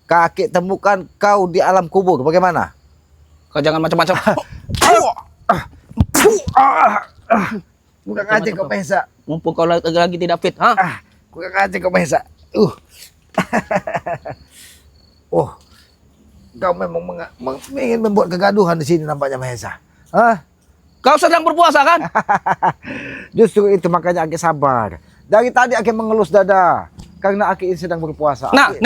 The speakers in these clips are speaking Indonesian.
kakek temukan kau di alam kubur. Bagaimana? Kau jangan macam-macam. Kurang aja kau Mahesa. Mumpung kau lagi tidak fit, ha? Kurang aja kau Mahesa. Oh, kau memang ingin membuat kegaduhan di sini nampaknya Mahesa. Kau sedang berpuasa kan? Justru itu makanya Aki sabar. Dari tadi Aki mengelus dada karena Aki ini sedang berpuasa. Nah, Aki.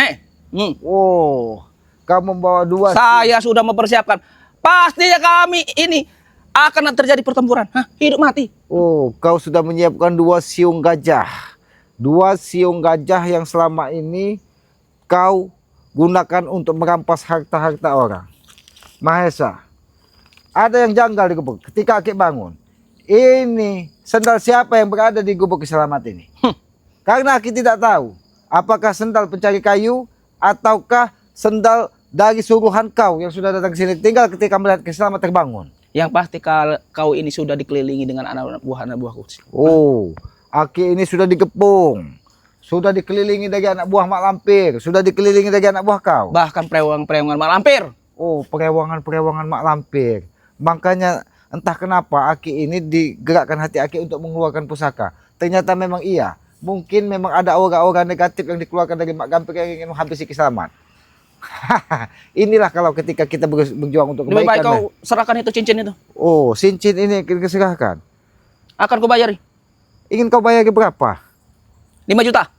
nih. Oh, kau membawa dua. Saya sudah mempersiapkan. Pastinya kami ini akan terjadi pertempuran. Hidup mati. Oh, kau sudah menyiapkan dua siung gajah. Dua siung gajah yang selama ini kau gunakan untuk merampas harta-harta orang. Mahesa, ada yang janggal di gubuk. Ketika Aki bangun, ini sendal siapa yang berada di gubuk Kiselamat ini? Karena Aki tidak tahu apakah sendal pencari kayu ataukah sendal dari suruhan kau yang sudah datang ke sini tinggal ketika melihat Kiselamat terbangun. Yang pasti kau ini sudah dikelilingi dengan anak buahku. Oh, Aki ini sudah dikepung, sudah dikelilingi dari anak buah Mak Lampir, sudah dikelilingi dari anak buah kau. Bahkan perewang-perewang Mak Lampir. Oh, perewangan-perewangan Mak Lampir. Makanya entah kenapa Aki ini digerakkan hati Aki untuk mengeluarkan pusaka. Ternyata memang iya. Mungkin memang ada aura-aura negatif yang dikeluarkan dari Mak Lampir yang ingin menghabisi Kiselamat. Inilah kalau ketika kita berjuang untuk Lebih kebaikan. baik kau serahkan itu cincin itu. Oh, cincin ini kita serahkan. Akan kau bayari. Ingin kau bayar berapa? 5 juta.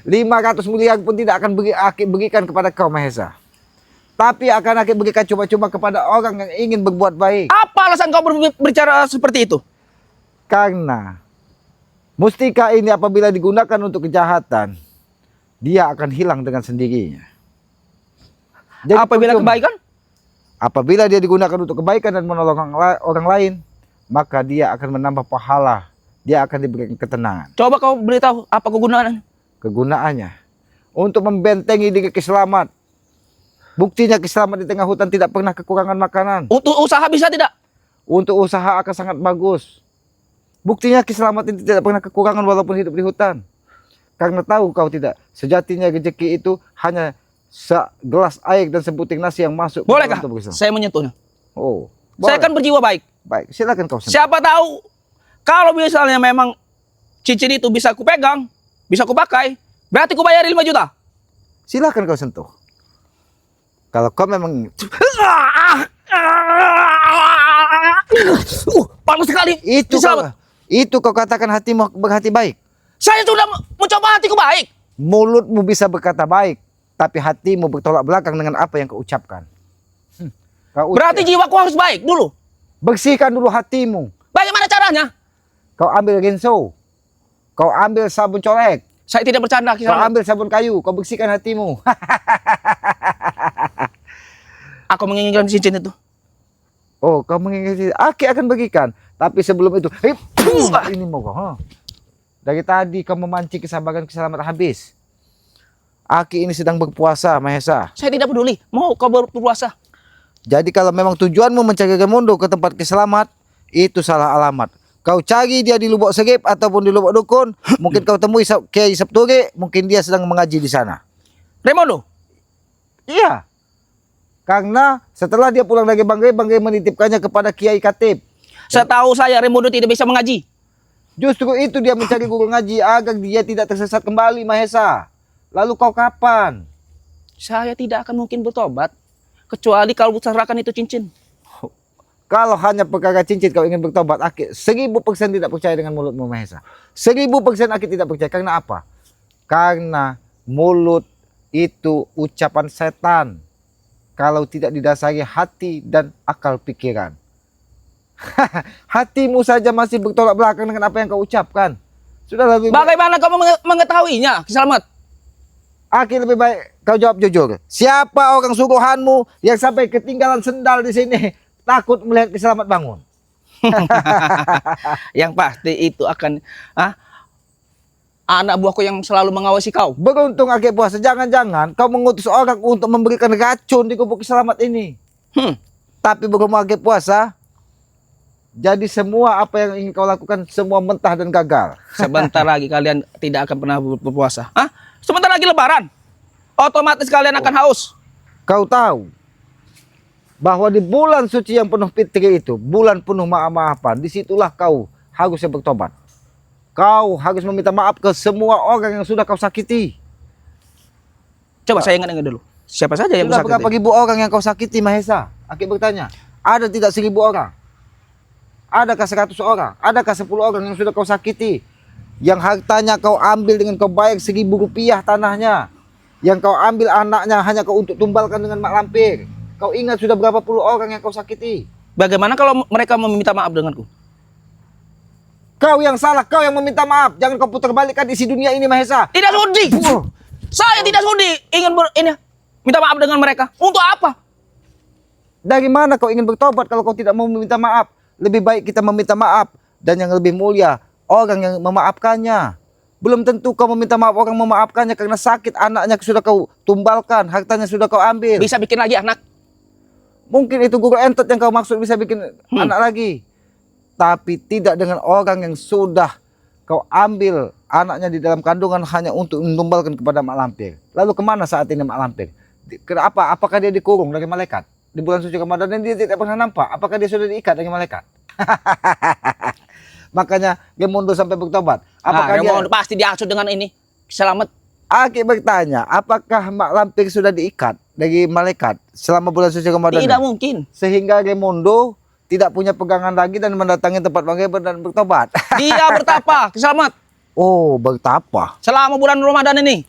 500 miliar pun tidak akan Aki berikan kepada kau Mahesa. Tapi akan Aki berikan cuma-cuma kepada orang yang ingin berbuat baik. Apa alasan kau berbicara seperti itu? Karena mustika ini apabila digunakan untuk kejahatan, dia akan hilang dengan sendirinya. Jadi Apabila kebaikan? Apabila dia digunakan untuk kebaikan dan menolong orang lain, maka dia akan menambah pahala. Dia akan diberikan ketenangan. Coba kau beritahu apa kegunaan? Kegunaannya untuk membentengi diri Kiselamat. Buktinya Kiselamat di tengah hutan tidak pernah kekurangan makanan. Untuk usaha bisa tidak? Untuk usaha akan sangat bagus. Buktinya Kiselamat ini tidak pernah kekurangan walaupun hidup di hutan. Karena tahu kau tidak, sejatinya rezeki itu hanya segelas air dan sebutir nasi yang masuk. Bolehkah saya menyentuhnya? Oh, saya akan berjiwa baik. Baik, silakan kau sentuh. Siapa tahu kalau misalnya memang cincin itu bisa kupegang, bisa kupakai, berarti kubayar 5 juta. Silakan kau sentuh. Kalau kau memang panas sekali. Itu kau katakan hatimu berhati baik. Saya sudah mencoba hatiku baik. Mulutmu bisa berkata baik, tapi hatimu bertolak belakang dengan apa yang kau ucapkan. Berarti jiwaku harus baik dulu. Bersihkan dulu hatimu. Bagaimana caranya? Kau ambil rinso, kau ambil sabun colek. Saya tidak bercanda. Kau ambil sabun kayu, kau bersihkan hatimu. Aku menginginkan cincin itu. Oh, kau menginginkan. Aki akan bagikan. Tapi sebelum itu, ini mau kau. Dari tadi kau memancing kesabaran Kiselamat habis. Aki ini sedang berpuasa, Mahesa. Saya tidak peduli. Mau kau berpuasa. Jadi kalau memang tujuanmu mencari Raimondo ke tempat Kiselamat, itu salah alamat. Kau cari dia di Lubuk Serip ataupun di Lubuk Dukun, mungkin kau temui Kiai Septuri, mungkin dia sedang mengaji di sana. Raimondo? Iya. Karena setelah dia pulang dari Banggai, Banggai menitipkannya kepada Kiai Katib. Setahu saya Raimondo tidak bisa mengaji. Justru itu dia mencari guru ngaji agar dia tidak tersesat kembali, Mahesa. Lalu kau kapan? Saya tidak akan mungkin bertobat kecuali kalau serahkan itu cincin. Kalau hanya perkara cincin kau ingin bertobat, Aki 1000% tidak percaya dengan mulutmu, Mahesa. 1000% Aki tidak percaya. Karena apa? Karena mulut itu ucapan setan. Kalau tidak didasari hati dan akal pikiran. Hatimu saja masih bertolak belakang dengan apa yang kau ucapkan. Sudah lebih. Bagaimana kamu mengetahuinya, Kiselamat? Aki lebih baik kau jawab jujur. Siapa orang suruhanmu yang sampai ketinggalan sendal di sini takut melihat Kiselamat bangun? Yang pasti itu akan anak buahku yang selalu mengawasi kau. Beruntung Aki puasa. Jangan-jangan kau mengutus orang untuk memberikan racun di gubuk Kiselamat ini. Tapi berhubung Aki puasa, jadi semua apa yang ingin kau lakukan semua mentah dan gagal. Sebentar lagi kalian tidak akan pernah berpuasa. Sebentar lagi Lebaran. otomatis kalian akan haus. Kau tahu bahwa di bulan suci yang penuh fitri itu, bulan penuh maaf-maafan, disitulah kau harusnya bertobat. Kau harus meminta maaf ke semua orang yang sudah kau sakiti. Coba saya ingat-ingat dulu. Siapa saja yang Sudah sakiti? berapa ribu orang yang kau sakiti, Mahesa? Aki bertanya, ada tidak 1000 orang? Adakah 100 orang? Adakah 10 orang yang sudah kau sakiti? Yang hartanya kau ambil dengan kau bayar 1000 rupiah tanahnya. Yang kau ambil anaknya hanya kau untuk tumbalkan dengan mak lampir. Kau ingat sudah berapa puluh orang yang kau sakiti? Bagaimana kalau mereka meminta maaf denganku? Kau yang salah, kau yang meminta maaf. Jangan kau putar balikkan isi dunia ini, Mahesa. Tidak sudi. Saya tidak sudi ingin minta maaf dengan mereka. Untuk apa? Dari mana kau ingin bertobat kalau kau tidak mau meminta maaf? Lebih baik kita meminta maaf. Dan yang lebih mulia, orang yang memaafkannya. Belum tentu kau meminta maaf orang memaafkannya karena sakit, anaknya sudah kau tumbalkan, hartanya sudah kau ambil. Bisa bikin lagi anak. Mungkin itu guru entot yang kau maksud bisa bikin anak lagi. Tapi tidak dengan orang yang sudah kau ambil anaknya di dalam kandungan hanya untuk menumbalkan kepada mak lampir. Lalu kemana saat ini mak lampir? Kenapa? Apakah dia dikurung dari malaikat? Di bulan suci Ramadan dan dia tidak pernah nampak. Apakah dia sudah diikat dengan malaikat? Makanya Gemondo sampai bertobat. Apakah dia pasti diasut dengan ini? Selamat. Aki bertanya, apakah mak lampir sudah diikat dari malaikat selama bulan suci Ramadan? Tidak mungkin. Sehingga Gemondo tidak punya pegangan lagi dan mendatangi tempat Bang Geber dan bertobat. Dia bertapa, selamat. Oh, bertapa. Selama bulan Ramadan ini.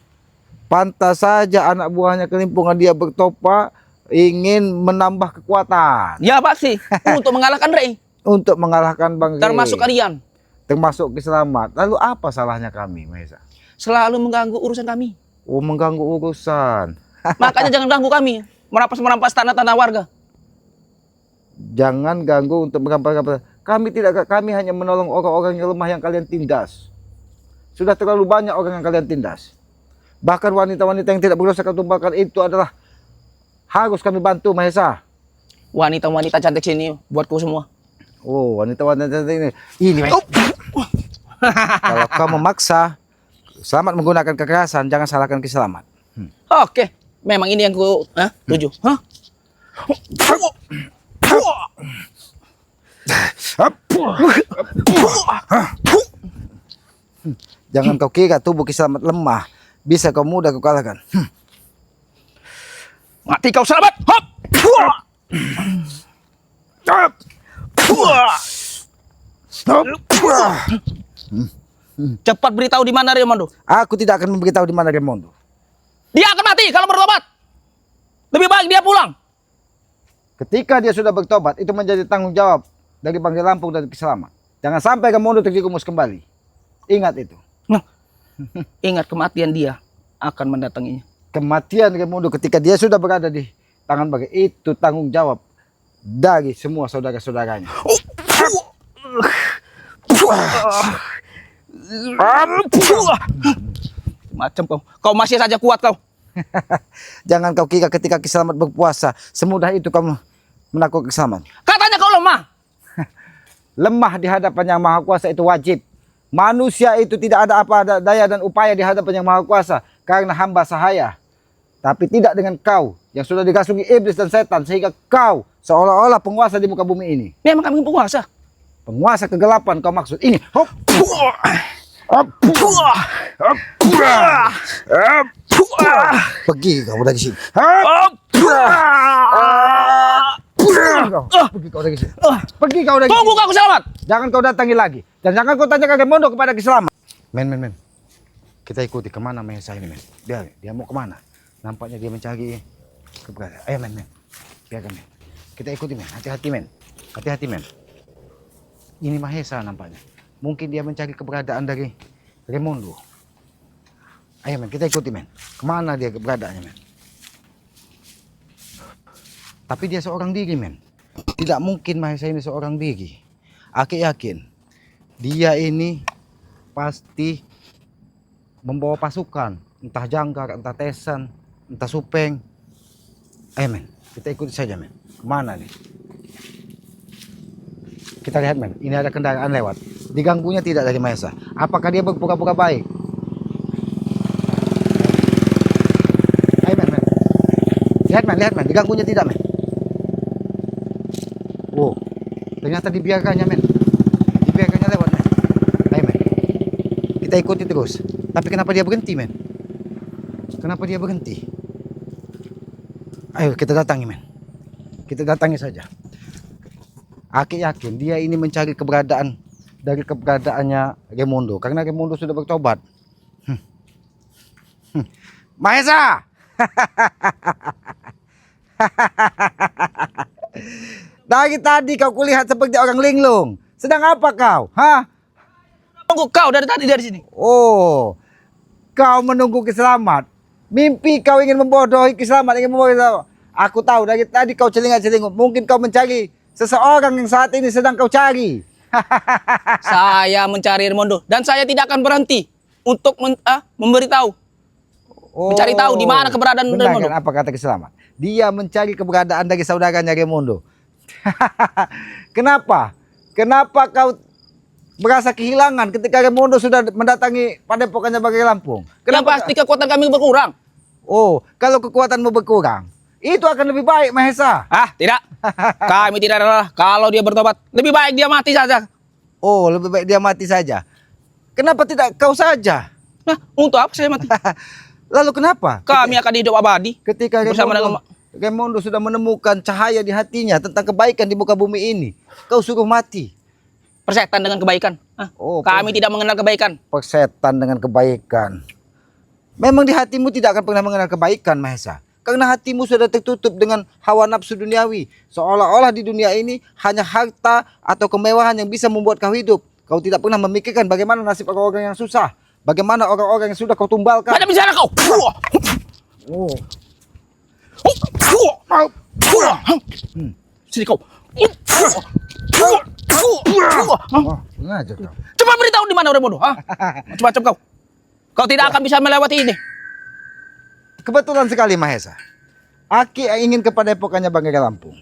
Pantas saja anak buahnya kelimpungan dia bertopa ingin menambah kekuatan. Ya pasti. Untuk mengalahkan Rei. Untuk mengalahkan Bang Rei. Termasuk kalian. Termasuk Kiselamat. Lalu apa salahnya kami, Mahesa? Selalu mengganggu urusan kami. Oh, mengganggu urusan. Makanya jangan ganggu kami. Merampas tanah-tanah warga. Jangan ganggu untuk merampas. Kami hanya menolong orang-orang yang lemah yang kalian tindas. Sudah terlalu banyak orang yang kalian tindas. Bahkan wanita-wanita yang tidak berdosa kau tumbalkan itu adalah harus kami bantu, Mahesa. Wanita-wanita cantik sini buatku semua. Oh, wanita-wanita cantik ini. Ini, kalau kau memaksa, Selamat menggunakan kekerasan, jangan salahkan Kiselamat. Oke, memang ini yang ku tuju. Hah? Jangan kau kira tubuh Kiselamat lemah, bisa kau mudah kau kalahkan. Mati kau Selamat. Hop. Cepat beritahu di mana Raimondo. Aku tidak akan memberitahu di mana Raimondo. Dia akan mati kalau bertobat. Lebih baik dia pulang. Ketika dia sudah bertobat, itu menjadi tanggung jawab dari Banggai Lampung dan Kiselamat. Jangan sampai Raimondo terjerumus kembali. Ingat itu. Nah, ingat kematian dia akan mendatanginya. Kematian Raimondo ketika dia sudah berada di tangan Banggai, itu tanggung jawab dari semua saudara-saudaranya. Macam kau masih saja kuat kau. Jangan kau kira ketika Kiselamat berpuasa semudah itu kamu menaklukkan Kiselamat. Katanya kau lemah. Lemah di hadapan Yang Maha Kuasa itu wajib. Manusia itu tidak ada apa daya dan upaya di hadapan Yang Maha Kuasa karena hamba sahaya. Tapi tidak dengan kau yang sudah dirasuki iblis dan setan sehingga kau seolah-olah penguasa di muka bumi ini. Memang kami penguasa. Penguasa kegelapan kau maksud ini. Hop. Pergi kau dari sini. Pergi kau dari sini. Pergi kau dari sini. Tunggu kau Selamat. Jangan kau datangi lagi. Dan jangan kau tanyakan Raimondo kepada Kiselamat. Men. Kita ikuti kemana Mahesa ini, men. Dia mau kemana? Nampaknya dia mencari keberadaan. Ayo, men. Biarkan, men. Kita ikuti, men. Hati-hati, men. Hati-hati, men. Ini Mahesa nampaknya. Mungkin dia mencari keberadaan dari Raimondo. Ayo, men. Kita ikuti, men. Kemana dia keberadaannya, men. Tapi dia seorang diri, men. Tidak mungkin Mahesa ini seorang diri. Aku yakin dia ini pasti membawa pasukan. Entah Jangkar, entah Tesan, entah Supeng. Ayo, men. Kita ikuti saja, men. Kemana nih? Kita lihat, men. Ini ada kendaraan lewat. Diganggunya tidak dari Mahesa. Apakah dia berpura-pura baik? lihat men, diganggunya tidak men. Oh, ternyata dibiarkannya men. Dibiarkannya lewat men. Ayo men, kita ikuti terus. Tapi kenapa dia berhenti men? Kenapa dia berhenti? Ayo kita datangi men. Kita datangi saja. Aki yakin dia ini mencari keberadaan dari keberadaannya Raimundo. Karena Raimundo sudah bertobat. Mahesa! Dari tadi kau kulihat seperti orang linglung. Sedang apa kau? Hah? Tunggu kau dari tadi dari sini. Oh, kau menunggu Kiselamat. Mimpi kau ingin membodohi Kiselamat, ingin membodohi Kiselamat. Aku tahu dari tadi kau celingat-celingut. Mungkin kau mencari seseorang yang saat ini sedang kau cari. Saya mencari Raimundo dan saya tidak akan berhenti untuk memberitahu, mencari tahu di mana keberadaan Benar Raimundo. kan apa kata Kiselamat? Dia mencari keberadaan dari saudaranya Raimundo. Kenapa? Kenapa kau merasa kehilangan ketika Raimundo sudah mendatangi padepokannya Bagai Lampung? Yang pasti kekuatan kami berkurang. Oh, kalau kekuatanmu berkurang, itu akan lebih baik Mahesa. Tidak. Kami tidak rela kalau dia bertobat. Lebih baik dia mati saja. Oh, lebih baik dia mati saja. Kenapa tidak kau saja? Nah, untuk apa saya mati? Lalu kenapa? Kami akan hidup abadi. Ketika bersama dengan Raimundo sudah menemukan cahaya di hatinya tentang kebaikan di muka bumi ini, kau suruh mati. persetan dengan kebaikan. Oh, Kami tidak mengenal kebaikan. Persetan dengan kebaikan. Memang di hatimu tidak akan pernah mengenal kebaikan, Mahesa. Karena hatimu sudah tertutup dengan hawa nafsu duniawi. Seolah-olah di dunia ini hanya harta atau kemewahan yang bisa membuat kau hidup. Kau tidak pernah memikirkan bagaimana nasib orang-orang yang susah. Bagaimana orang-orang yang sudah kau tumbalkan. Mana bicara kau? Oh. Sini kau. Wah, sengaja kau. Coba beritahu di mana Raimundo. Macam-macam kau. Kau tidak akan bisa melewati ini. Kebetulan sekali Mahesa. Aki ingin ke padepokannya Bagai Lampung.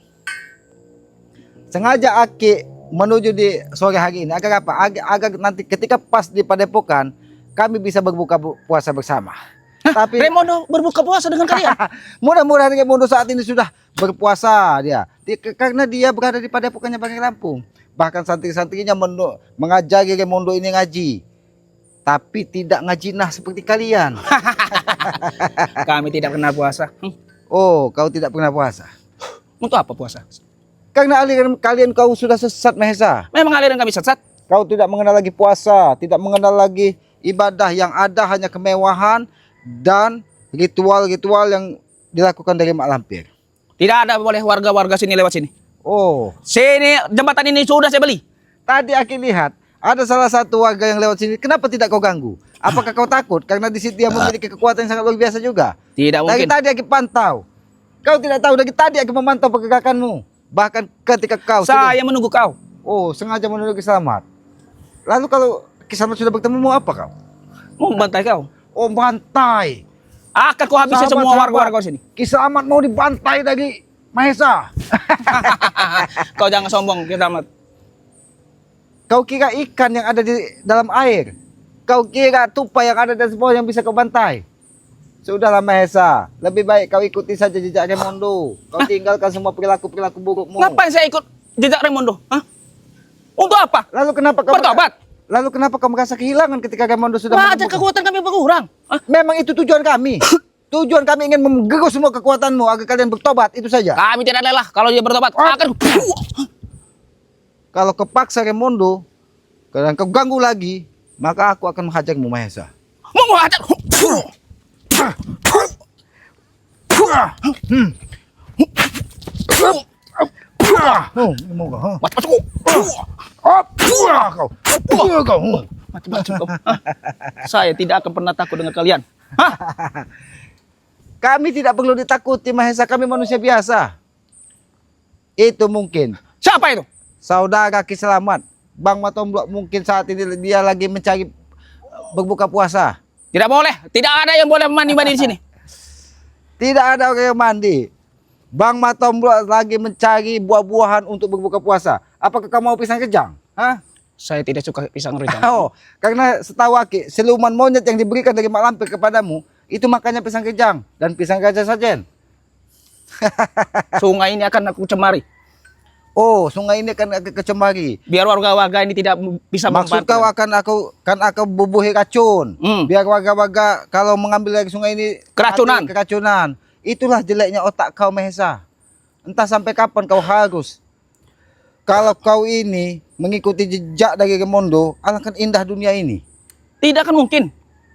Sengaja Aki menuju di sore hari ini agar apa? Agar nanti ketika pas di padepokan kami bisa berbuka puasa bersama. Tapi Raimundo berbuka puasa dengan kalian. mudah-mudahan Raimundo saat ini sudah berpuasa dia. Karena dia berada di padepokannya Bagai Lampung. Bahkan santri-santrinya mengajari Raimundo ini ngaji. Tapi tidak ngajinah seperti kalian. Kami tidak kenal puasa. Oh, kau tidak pernah puasa. Untuk apa puasa? Karena aliran kalian kau sudah sesat Mahesa. Memang aliran kami sesat. Kau tidak mengenal lagi puasa, tidak mengenal lagi ibadah, yang ada hanya kemewahan dan ritual-ritual yang dilakukan dari Mak Lampir. Tidak ada boleh warga-warga sini lewat sini. Oh, Sini jembatan ini sudah saya beli. tadi Aki lihat ada salah satu warga yang lewat sini. Kenapa tidak kau ganggu? Apakah kau takut? Karena di situ dia memiliki kekuatan yang sangat luar biasa juga. Tidak Dari mungkin. tadi Aki pantau. Kau tidak tahu, dari tadi Aki memantau pergerakanmu. Bahkan ketika kau Saya menunggu kau. oh, sengaja menuju Kiselamat. Lalu kalau Kiselamat sudah bertemu, mau apa kau? Mau membantai kau. Oh, bantai. Akan kau habisi semua Sahabat-sahabat. warga-warga sini. Kiselamat mau dibantai dari Mahesa. Kau jangan sombong, Kiselamat. Kau kira ikan yang ada di dalam air. Kau kira tupai yang ada di bawah yang bisa kau bantai. Sudahlah Mahesa, lebih baik kau ikuti saja jejak Raimundo. Kau tinggalkan semua perilaku-perilaku burukmu. Ngapain saya ikut jejak Raimundo? Untuk apa? Lalu kenapa kau Bertobat. Lalu kenapa kau merasa kehilangan ketika Raimundo sudah Wajar menemukan? kekuatan kami berkurang. Memang itu tujuan kami. Tujuan kami ingin menggerus semua kekuatanmu agar kalian bertobat, itu saja. Kami tidak lelah kalau dia bertobat. Akan Kalau kepaksa Raimundo dan kau ganggu lagi, maka aku akan menghajarmu Mahesa. mau menghajar. Macam-macam kau. Macam-macam kau. Saya tidak akan pernah takut dengan kalian. Kami tidak perlu ditakuti Mahesa, kami manusia biasa. Itu mungkin Siapa itu? saudara Kiselamat, Bang Matomblok, mungkin saat ini dia lagi mencari berbuka puasa. Tidak boleh. Tidak ada yang boleh mandi-mandi di sini. Tidak ada orang yang mandi. Bang Matomblok lagi mencari buah-buahan untuk berbuka puasa. Apakah kamu mau pisang kejang? Hah? Saya tidak suka pisang rejang. Oh, karena setahu Aki, siluman monyet yang diberikan dari Mak Lampir kepadamu, itu makanya pisang kejang dan pisang gajah sajen. Sungai ini akan aku cemari. Oh, sungai ini akan kecemari. Biar warga-warga ini tidak bisa Maksud kau akan bubuhi racun. Biar warga-warga kalau mengambil dari sungai ini Keracunan. mati keracunan. Itulah jeleknya otak kau, Mahesa. Entah sampai kapan kau harus. Kalau kau ini mengikuti jejak dari Raimondo, alangkah indah dunia ini. Tidak akan mungkin.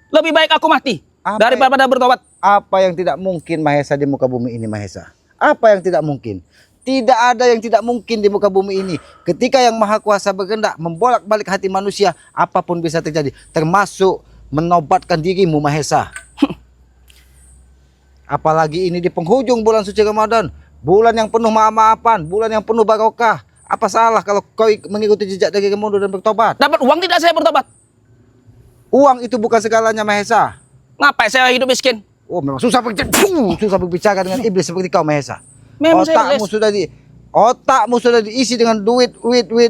Lebih baik aku mati daripada bertobat. Apa yang tidak mungkin, Mahesa, di muka bumi ini, Mahesa? Apa yang tidak mungkin? Tidak ada yang tidak mungkin di muka bumi ini. Ketika Yang Maha Kuasa berkehendak membolak-balik hati manusia, apapun bisa terjadi, termasuk menobatkan dirimu, Mahesa. Apalagi ini di penghujung bulan suci Ramadan, bulan yang penuh maaf-maafan, bulan yang penuh barokah. Apa salah kalau kau mengikuti jejak dari Raimondo dan bertobat? Dapat uang tidak saya bertobat? Uang itu bukan segalanya, Mahesa. Ngapain saya hidup miskin? Oh, memang susah berbicara dengan iblis seperti kau, Mahesa. Memang saya Otakmu sudah diisi dengan duit,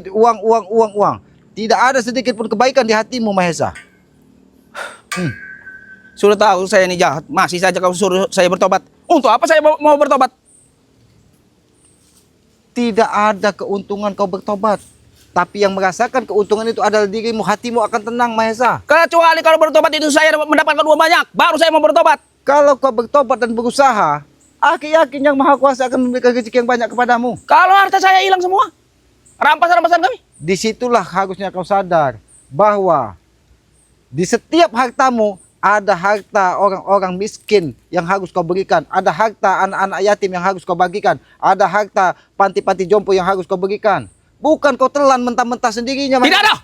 uang. Tidak ada sedikit pun kebaikan di hatimu, Mahesa. Sudah tahu saya ini jahat, masih saja kau suruh saya bertobat. Untuk apa saya mau bertobat? Tidak ada keuntungan kau bertobat. Tapi yang merasakan keuntungan itu adalah dirimu, hatimu akan tenang, Mahesa. Kecuali kalau bertobat itu saya mendapatkan uang banyak, baru saya mau bertobat. Kalau kau bertobat dan berusaha, aku yakin Yang Maha Kuasa akan memberikan rezeki yang banyak kepadamu. Kalau harta saya hilang semua, rampasan kami. Disitulah harusnya kau sadar bahwa di setiap hartamu ada harta orang-orang miskin yang harus kau berikan. Ada harta anak-anak yatim yang harus kau bagikan. Ada harta panti-panti jompo yang harus kau berikan. Bukan kau telan mentah-mentah sendirinya. Tidak ada.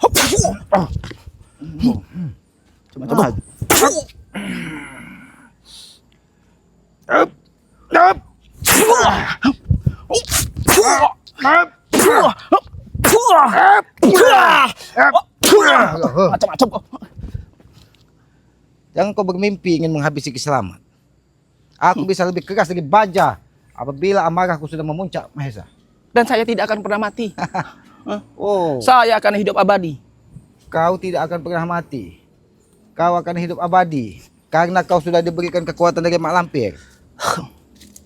Coba. Macam-macam kok. Jangan kau bermimpi ingin menghabisi Selamat. Aku bisa lebih keras dari baja apabila amarahku sudah memuncak, Mahesa. Dan saya tidak akan pernah mati. Oh, Saya akan hidup abadi. kau tidak akan pernah mati. Kau akan hidup abadi karena kau sudah diberikan kekuatan dari Mak Lampir.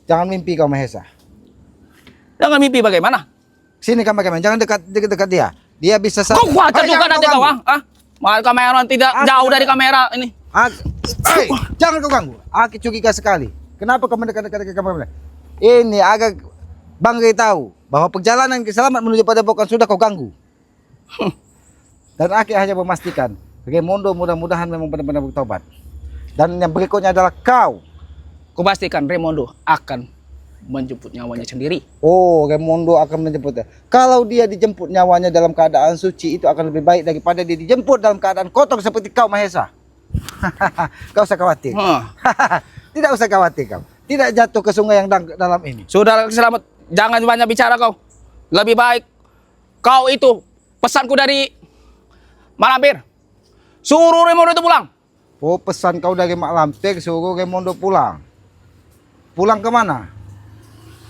Jangan mimpi kau, Mahesa. Jangan mimpi bagaimana? Sini kameramen, jangan dekat dia. Dia bisa Kau wajar juga nanti kau, Mal kamera tidak jauh dari kamera ini. Jangan kau ganggu. Aku curiga sekali. Kenapa kau mendekat-dekat ke kameramen? Ini agak Banggai tahu bahwa perjalanan Selamat menuju pada Bokan sudah kau ganggu. Dan Aki hanya memastikan Raimondo mudah-mudahan memang benar-benar bertobat. Dan yang berikutnya adalah kau. Kupastikan Raimondo akan menjemput nyawanya sendiri. Oh, Raimondo akan menjemputnya. Kalau dia dijemput nyawanya dalam keadaan suci, itu akan lebih baik daripada dia dijemput dalam keadaan kotor seperti kau, Mahesa. Kau usah khawatir. Tidak usah khawatir kau. Tidak jatuh ke sungai yang dalam ini. Sudah Selamat, jangan banyak bicara kau. Lebih baik kau itu pesanku dari Malampir. Suruh Raimondo itu pulang. Oh, pesan kau dari Mak Lampir suruh Raimondo pulang. Pulang ke mana?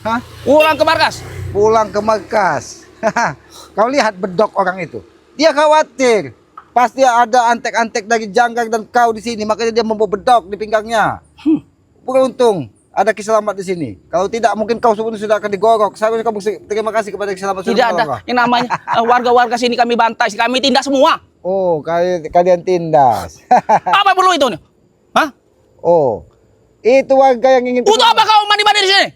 Hah? Pulang ke markas. Pulang ke markas. Kau lihat bedok orang itu. Dia khawatir. Pasti ada antek-antek dari Janggang dan kau di sini, makanya dia membawa bedok di pinggangnya. Beruntung ada Selamat di sini. Kalau tidak mungkin kau sudah akan digorok. Seharusnya kau terima kasih kepada Selamat. Tidak ada yang namanya warga-warga sini kami bantai, kami tindas semua. Oh, kalian tindas. Apa perlu itu? Hah? Oh, itu warga yang ingin. Untuk apa kau mandi-mandi di sini?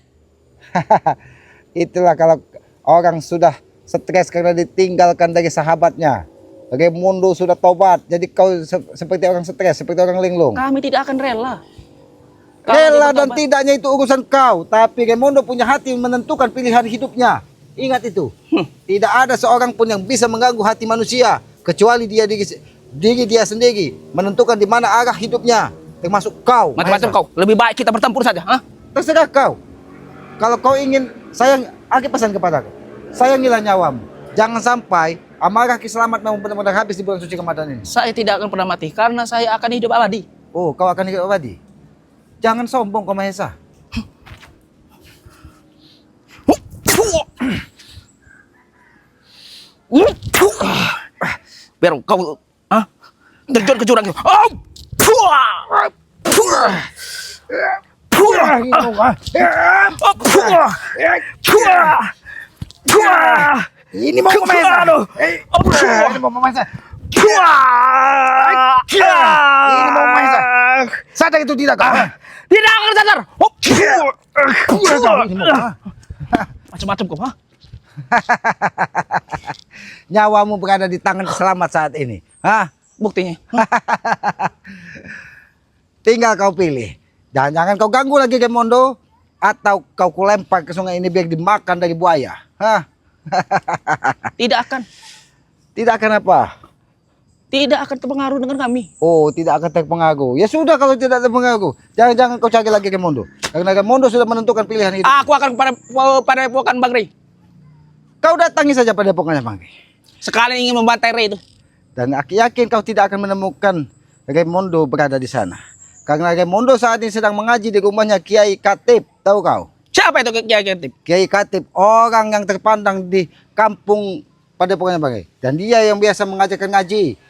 Itulah kalau orang sudah stres karena ditinggalkan dari sahabatnya. Raimondo sudah tobat, jadi kau seperti orang stres, seperti orang linglung. Kami tidak akan rela. Rela dan tidaknya itu urusan kau, tapi Raimondo punya hati menentukan pilihan hidupnya. Ingat itu. Tidak ada seorang pun yang bisa mengganggu hati manusia kecuali diri dia sendiri menentukan di mana arah hidupnya, termasuk kau. Macam-macam kau. Lebih baik kita bertempur saja, Terserah kau. Kalau kau ingin sayang, aku pesan kepada kau. Sayangilah nyawamu. Jangan sampai amarah Selamat memang benar-benar habis di bulan suci Ramadan ini. Saya tidak akan pernah mati karena saya akan hidup abadi. Oh, kau akan hidup abadi. Jangan sombong kau, Mahesa. Biar kau terjun ke jurang. Ini mau Mahesa. Ini mau Mahesa. Ini mau Mahesa. Sadar itu tidak kau? Tidak akan sadar. Ini mau. Macam-macam kau, ha? Nyawamu berada di tangan selamat saat ini. Hah? Buktinya. Tinggal kau pilih. Jangan kau ganggu lagi Gemondo, atau kau kulempar ke sungai ini biar dimakan dari buaya. Hah? Tidak akan. Tidak akan apa? Tidak akan terpengaruh dengan kami. Oh, tidak akan terpengaruh. Ya sudah kalau tidak terpengaruh. Jangan kau cari lagi Gemondo. Karena Gemondo sudah menentukan pilihan itu. Aku akan pada epokan Bang Rey. Kau datangi saja pada pokoknya Bang. Sekali ingin membantai Rey itu. Dan aku yakin kau tidak akan menemukan Gemondo berada di sana. Karena Gemondo saat ini sedang mengaji di rumahnya Kiai Katib. Tahu kau? Siapa itu Kiai Katib? Kiai Katib, orang yang terpandang di kampung pada pokoknya Bang. Dan dia yang biasa mengajarkan ngaji.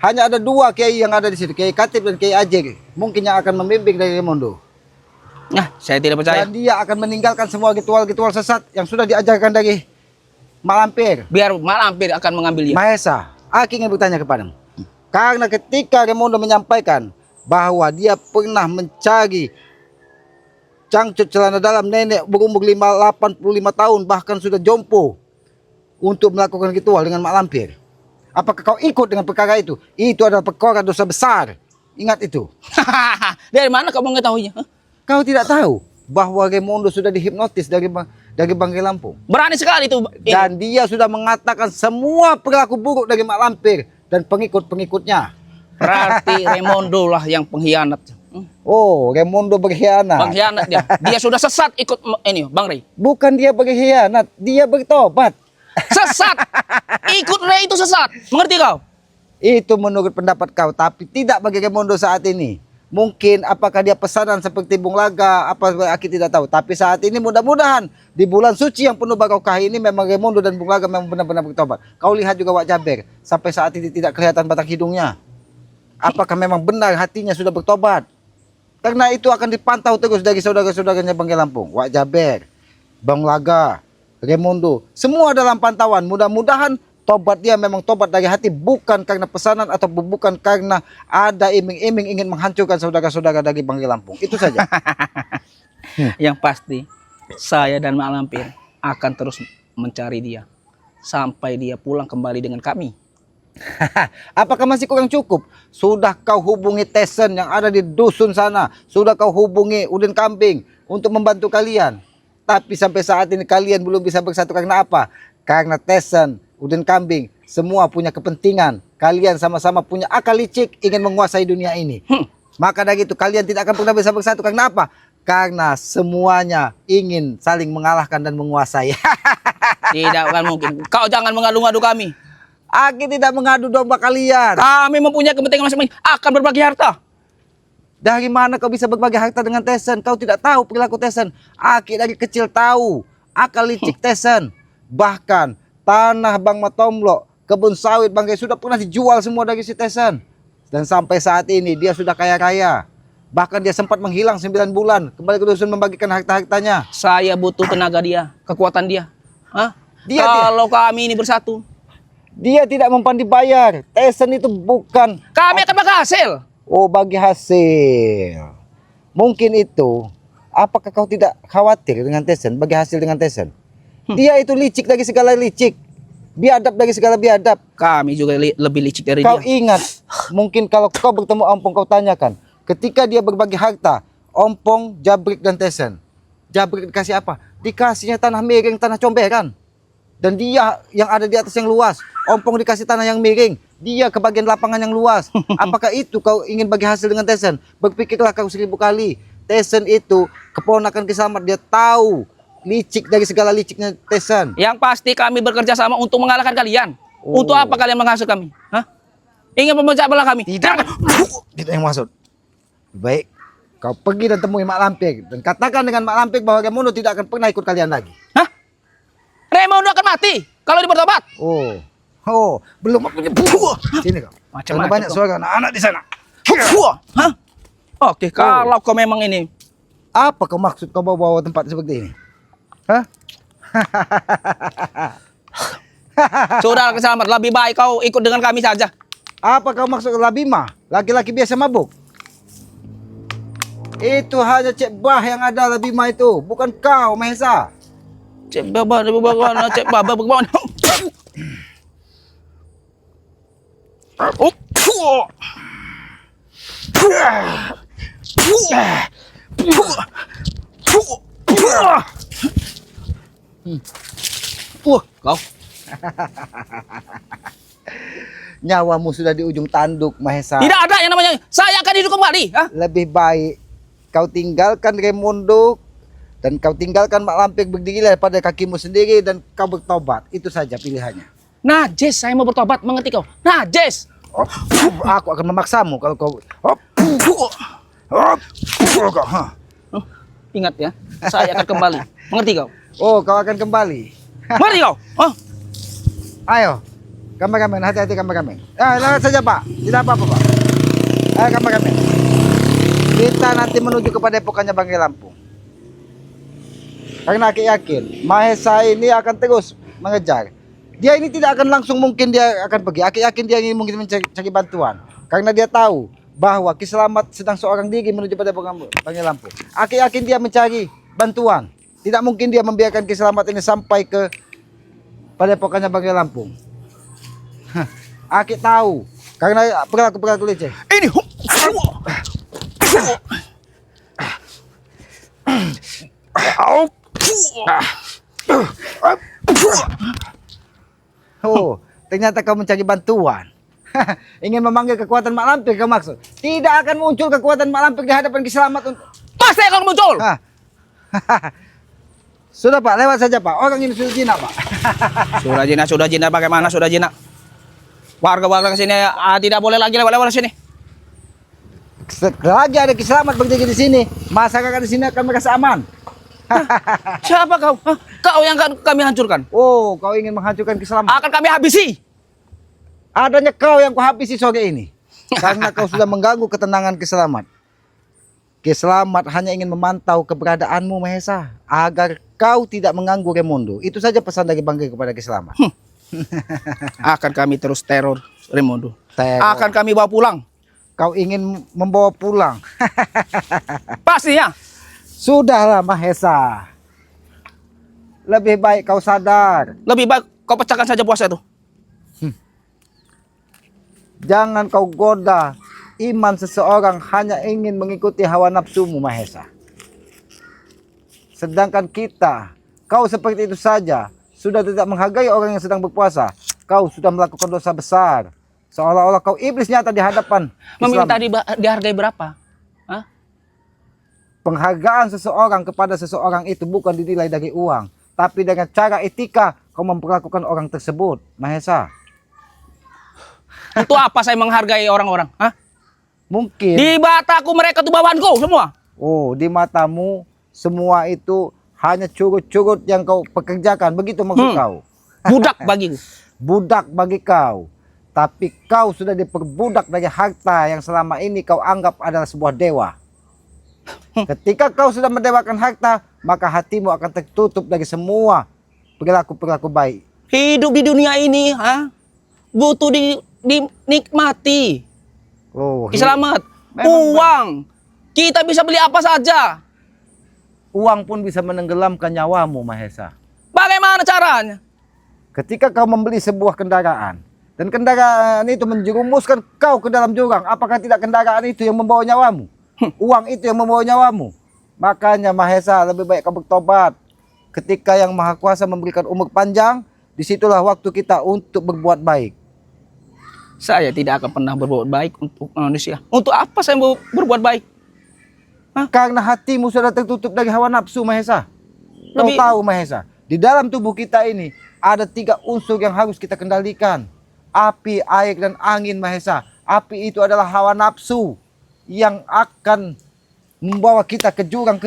Hanya ada dua kiai yang ada di situ, Kiai Katib dan Kiai Ajik. Mungkin yang akan membimbing dari Gemondo. Nah, saya tidak percaya. Dan dia akan meninggalkan semua ritual-ritual sesat yang sudah diajarkan dari Mak Lampir. Biar Mak Lampir akan mengambil dia. Mahesa, aku ingin bertanya kepadamu. Karena ketika Gemondo menyampaikan bahwa dia pernah mencari cangcut celana dalam nenek berumur 85 tahun, bahkan sudah jompo, untuk melakukan ritual dengan Mak Lampir. Apakah kau ikut dengan perkara itu? Itu adalah perkara dosa besar. Ingat itu. Dari mana kamu mengetahuinya? Hah? Kau tidak tahu bahwa Gemondo sudah dihipnotis dari Bangkai Lampung. Berani sekali itu. Dan dia sudah mengatakan semua perilaku buruk dari Mak Lampir dan pengikut-pengikutnya. Berarti Raymondo lah yang pengkhianat. Oh, Gemondo berkhianat. Pengkhianat dia. Dia sudah sesat ikut ini, Bang Rey. Bukan dia berkhianat, dia bertobat. Sesat. Ikut Rey itu sesat. Mengerti kau? Itu menurut pendapat kau, tapi tidak bagi Gemondo saat ini. Mungkin apakah dia pesanan seperti Bung Laga, apa aku tidak tahu. Tapi saat ini mudah-mudahan di bulan suci yang penuh barokah ini memang Gemondo dan Bung Laga memang benar-benar bertobat. Kau lihat juga Wak Jaber, sampai saat ini tidak kelihatan batang hidungnya. Apakah memang benar hatinya sudah bertobat? Karena itu akan dipantau terus dari saudara-saudaranya Bangkai Lampung. Wak Jaber, Bung Laga, Gemondo, semua dalam pantauan. Mudah-mudahan tobat dia memang tobat dari hati, bukan karena pesanan atau bukan karena ada iming-iming ingin menghancurkan saudara-saudara dari Bangkai Lampung. Itu saja. Yang pasti saya dan Mak Lampir akan terus mencari dia sampai dia pulang kembali dengan kami. Apakah masih kurang cukup? Sudah kau hubungi Tesen yang ada di dusun sana, sudah kau hubungi Udin Kambing untuk membantu kalian. Tapi sampai saat ini kalian belum bisa bersatu karena apa? Karena Tesen, Udin Kambing, semua punya kepentingan. Kalian sama-sama punya akal licik ingin menguasai dunia ini. Maka dari itu kalian tidak akan pernah bisa bersatu karena apa? Karena semuanya ingin saling mengalahkan dan menguasai. Tidak akan mungkin. Kau jangan mengadu-ngadu kami. Aku tidak mengadu domba kalian. Kami mempunyai kepentingan masing-masing. Akan berbagi harta. Dari mana kau bisa berbagi harta dengan Tesen? Kau tidak tahu perilaku Tesen. Aki dari kecil tahu akal licik Tesen. Bahkan tanah Bang Matomlo, kebun sawit Bangkai sudah pernah dijual semua dari si Tesen. Dan sampai saat ini dia sudah kaya-raya. Bahkan dia sempat menghilang 9 bulan. Kembali ke dusun membagikan harta-hartanya. Saya butuh tenaga dia, kekuatan dia. Hah? Dia Kalau kami ini bersatu, Dia tidak mempan dibayar. Tesen itu bukan. kami akan berhasil. Oh, bagi hasil. Mungkin itu. Apakah kau tidak khawatir dengan Tesen? Bagi hasil dengan Tesen. Dia itu licik dari segala licik. Biadab dari segala biadab. Kami juga lebih licik dari Kau dia. ingat. Mungkin kalau kau bertemu Ompong kau tanyakan. Ketika dia berbagi harta. Ompong, Jabrik dan Tesen. Jabrik dikasih apa? Dikasihnya tanah miring, tanah comberan. Dan dia yang ada di atas yang luas. Ompong dikasih tanah yang miring. Dia ke bagian lapangan yang luas. Apakah itu kau ingin bagi hasil dengan Tesen? Berpikirlah kau 1000 kali. Tesen itu keponakan Kisamat. Dia tahu licik dari segala liciknya Tesen. Yang pasti kami bekerja sama untuk mengalahkan kalian. Oh. Untuk apa kalian menghasil kami? Hah? Ingin memecah belah kami? Tidak. Tidak yang maksud. Baik. Kau pergi dan temui Mak Lampir. Dan katakan dengan Mak Lampir bahwa Raymondo tidak akan pernah ikut kalian lagi. Hah? Raymondo akan mati kalau dipertobat. Oh. Oh. Belum punya. Sini kau. Macam-macam Karena banyak kau. suara anak-anak di sana. Hah? Oke, kalau kau memang ini Apa kau maksud kau bawa tempat seperti ini? Hah? Saudara selamat, lebih baik kau ikut dengan kami saja. Apa kau maksud Labima? Laki-laki biasa mabuk? Itu hanya Cik Bah yang ada Labima itu, bukan kau, Mahesa. Cik Baba, Cik Baba bagaimana? Oh, kau Nyawamu sudah di ujung tanduk, Mahesa. tidak ada yang namanya saya akan hidup kembali. Hah? Lebih baik kau tinggalkan Raimundo dan kau tinggalkan Mak Lampir berdiri pada kakimu sendiri dan kau bertobat. Itu saja pilihannya. Najis, saya mau bertobat, mengerti kau? Najis. Oh, aku akan memaksamu kalau kau. Oh, ingat ya, saya akan kembali. Mengerti kau? Oh, kau akan kembali. Mengerti kau? Oh, Ayo, kameramen, hati-hati kameramen. Lewat saja Pak, tidak apa-apa Pak. Ayo kameramen. Kita nanti menuju kepada epokannya Banggai Lampung. Karena aku yakin Mahesa ini akan terus mengejar. Dia ini tidak akan langsung mungkin dia akan pergi. Aku yakin dia ingin mungkin mencari bantuan. Karena dia tahu bahwa Ki Selamat sedang seorang diri menuju pada Banggai Lampung. Aku yakin dia mencari bantuan. Tidak mungkin dia membiarkan Ki Selamat ini sampai ke pada epokannya Banggai Lampung. Aki tahu karena perilaku leceh. ini. Oh, ternyata kau mencari bantuan. Ingin memanggil kekuatan Mak Lampir kau maksud? Tidak akan muncul kekuatan Mak Lampir di hadapan Ki Selamat untuk. Pasti akan muncul. Sudah Pak, lewat saja Pak. Orang ini sudah jinak Pak. Sudah jinak bagaimana sudah jinak? Warga-warga sini tidak boleh lagi lewat-lewat sini. Selagi ada Ki Selamat berdiri di sini, masyarakat di sini akan merasa aman. Siapa kau? Hah? Kau yang akan kami hancurkan. Oh, kau ingin menghancurkan Ki Selamat? Akan kami habisi. Adanya kau yang kuhabisi sore ini. Karena kau sudah mengganggu ketenangan Ki Selamat. Ki Selamat hanya ingin memantau keberadaanmu Mahesa, agar kau tidak mengganggu Raimundo. Itu saja pesan dari Banggai kepada Ki Selamat. Akan kami terus teror Raimundo. Teror. Akan kami bawa pulang. Kau ingin membawa pulang. Pastinya. Sudahlah Mahesa. Lebih baik kau sadar. Lebih baik kau pecahkan saja puasa itu. Jangan kau goda iman seseorang hanya ingin mengikuti hawa nafsumu Mahesa. Sedangkan kita, kau seperti itu saja, sudah tidak menghargai orang yang sedang berpuasa. Kau sudah melakukan dosa besar. Seolah-olah kau iblis nyata di hadapan Meminta dihargai berapa? Hah? Penghargaan seseorang kepada seseorang itu bukan dinilai dari uang, tapi dengan cara etika kau memperlakukan orang tersebut, Mahesa. Untuk apa saya menghargai orang-orang? Hah? Mungkin. Di mataku mereka tuh bawahanku semua. Oh, di matamu semua itu hanya curut-curut yang kau pekerjakan, begitu maksud kau? Budak bagiku. Budak bagi kau. Tapi kau sudah diperbudak dari harta yang selama ini kau anggap adalah sebuah dewa. Ketika kau sudah mendewakan harta, maka hatimu akan tertutup dari semua perilaku-perilaku baik. Hidup di dunia ini, butuh dinikmati. Oh, Selamat. Memang Uang. Kita bisa beli apa saja. uang pun bisa menenggelamkan nyawamu, Mahesa. Bagaimana caranya? Ketika kau membeli sebuah kendaraan, dan kendaraan itu menjerumuskan kau ke dalam jurang, apakah tidak kendaraan itu yang membawa nyawamu? Uang itu yang membawa nyawamu. Makanya Mahesa, lebih baik kau bertobat. Ketika Yang Maha Kuasa memberikan umur panjang, disitulah waktu kita untuk berbuat baik. Saya tidak akan pernah berbuat baik untuk manusia. Untuk apa saya mau berbuat baik? Karena hatimu sudah tertutup dari hawa nafsu, Mahesa. Kau Lebih- tahu, Mahesa, di dalam tubuh kita ini ada 3 unsur yang harus kita kendalikan. Api, air, dan angin, Mahesa. Api itu adalah hawa nafsu yang akan membawa kita ke jurang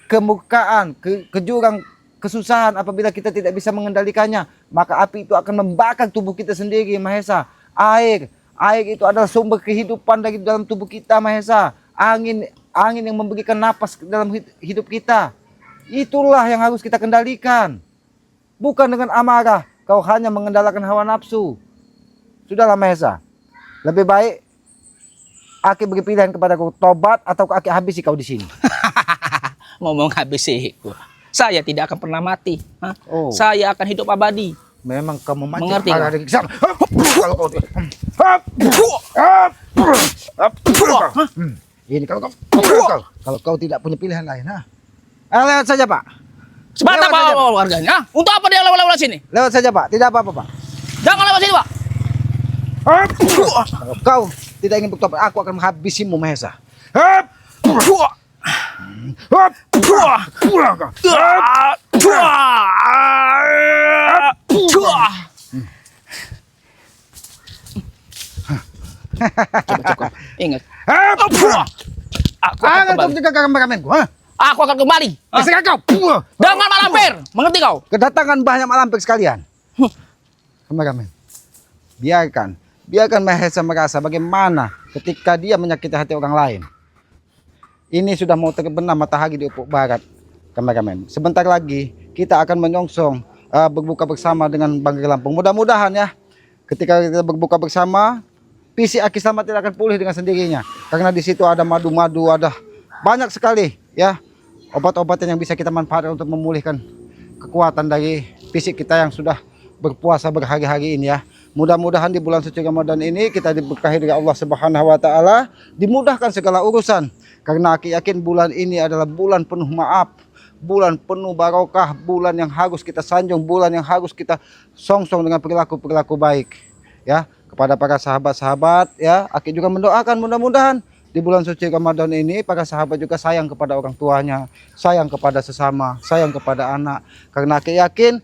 kemurkaan, ke jurang kesusahan apabila kita tidak bisa mengendalikannya. Maka api itu akan membakar tubuh kita sendiri, Mahesa. Air itu adalah sumber kehidupan dari dalam tubuh kita, Mahesa. Angin angin yang memberikan napas dalam hidup kita. Itulah yang harus kita kendalikan. Bukan dengan amarah, kau hanya mengendalikan hawa nafsu. Sudahlah Mahesa, lebih baik Aki beri pilihan kepadaku, tobat atau Aki habisi kau di sini. Ngomong habis sih. Saya tidak akan pernah mati. Hah? Oh. Saya akan hidup abadi. Memang kamu mati. Mengerti Kalau kau ini kalau kau tidak punya pilihan lain, lewat saja Pak. Sebentar Lewat Pak saja, Pak. warganya. Hah? Untuk apa dia lewat-lewat sini? Lewat saja Pak, tidak apa-apa Pak. Jangan lewat sini Pak. Kalau kau tidak ingin bertobat, aku akan menghabisimu Mahesa. Cukup. Ingat. Aku akan kembali. Juga kameramenku, Aku akan kembali. Hah? Sekarang kau. Dengan Mak Lampir. Mengerti kau? Kedatangan banyak Mak Lampir sekalian. Kameramen, biarkan Mahesa merasa bagaimana ketika dia menyakiti hati orang lain. Ini sudah mau terbenam matahari di ufuk barat, kameramen. Sebentar lagi kita akan menyongsong berbuka bersama dengan Banggai Lampung. Mudah-mudahan ya, ketika kita berbuka bersama, visi Aki Slamet tidak akan pulih dengan sendirinya. Karena di situ ada madu-madu, ada banyak sekali ya obat-obatan yang bisa kita manfaatkan untuk memulihkan kekuatan dari fisik kita yang sudah berpuasa berhari-hari ini ya. Mudah-mudahan di bulan suci Ramadan ini kita diberkahi dari Allah Subhanahu wa taala, dimudahkan segala urusan. Karena Aki yakin bulan ini adalah bulan penuh maaf, bulan penuh barokah, bulan yang harus kita sanjung, bulan yang harus kita songsong dengan perilaku-perilaku baik. Ya, kepada para sahabat-sahabat ya, Aki juga mendoakan mudah-mudahan di bulan suci Ramadan ini para sahabat juga sayang kepada orang tuanya, sayang kepada sesama, sayang kepada anak. Karena Aki yakin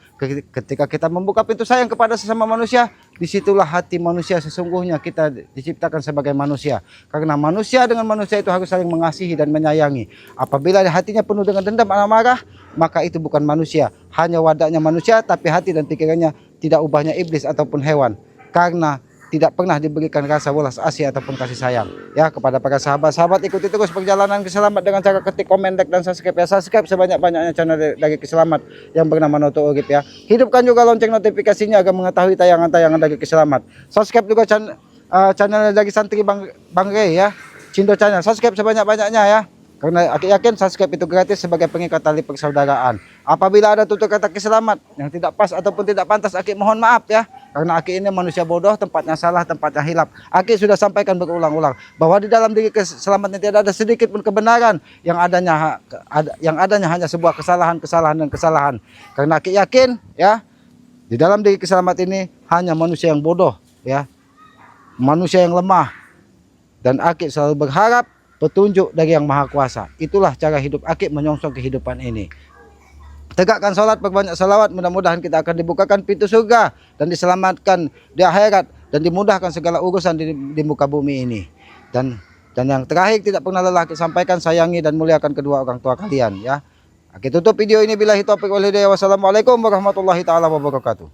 ketika kita membuka pintu sayang kepada sesama manusia, disitulah hati manusia sesungguhnya kita diciptakan sebagai manusia. Karena manusia dengan manusia itu harus saling mengasihi dan menyayangi. Apabila hatinya penuh dengan dendam dan amarah, maka itu bukan manusia. Hanya wadahnya manusia, tapi hati dan pikirannya tidak ubahnya iblis ataupun hewan. Karena tidak pernah diberikan rasa welas asih ataupun kasih sayang. Ya, kepada para sahabat-sahabat, ikuti terus perjalanan Keselamat dengan cara ketik komen, like, dan subscribe ya. Subscribe sebanyak-banyaknya channel dari Keselamat yang bernama Noto Urip ya. Hidupkan juga lonceng notifikasinya agar mengetahui tayangan-tayangan dari Keselamat. Subscribe juga channel dari Santri Bang Rey ya, Cindo Channel. Subscribe sebanyak-banyaknya ya. Karena Aki yakin subscribe itu gratis sebagai pengikat tali persaudaraan. Apabila ada tutur kata Keselamat yang tidak pas ataupun tidak pantas, Aki mohon maaf ya. Karena Aki ini manusia bodoh, tempatnya salah, tempatnya hilap. Aki sudah sampaikan berulang-ulang bahwa di dalam diri Keselamat ini tidak ada sedikit pun kebenaran, yang adanya hanya sebuah kesalahan dan kesalahan. Karena Aki yakin ya, di dalam diri Keselamat ini hanya manusia yang bodoh ya, manusia yang lemah. Dan Aki selalu berharap petunjuk dari Yang Maha Kuasa. Itulah cara hidup Aki menyongsong kehidupan ini. Tegakkan sholat, perbanyak salawat, mudah-mudahan kita akan dibukakan pintu surga dan diselamatkan di akhirat dan dimudahkan segala urusan di muka bumi ini. Dan yang terakhir, tidak pernah lelah Aki sampaikan, sayangi dan muliakan kedua orang tua kalian ya. Aki tutup video ini billahi taufiq wal hidayah. Wassalamualaikum warahmatullahi taala wabarakatuh.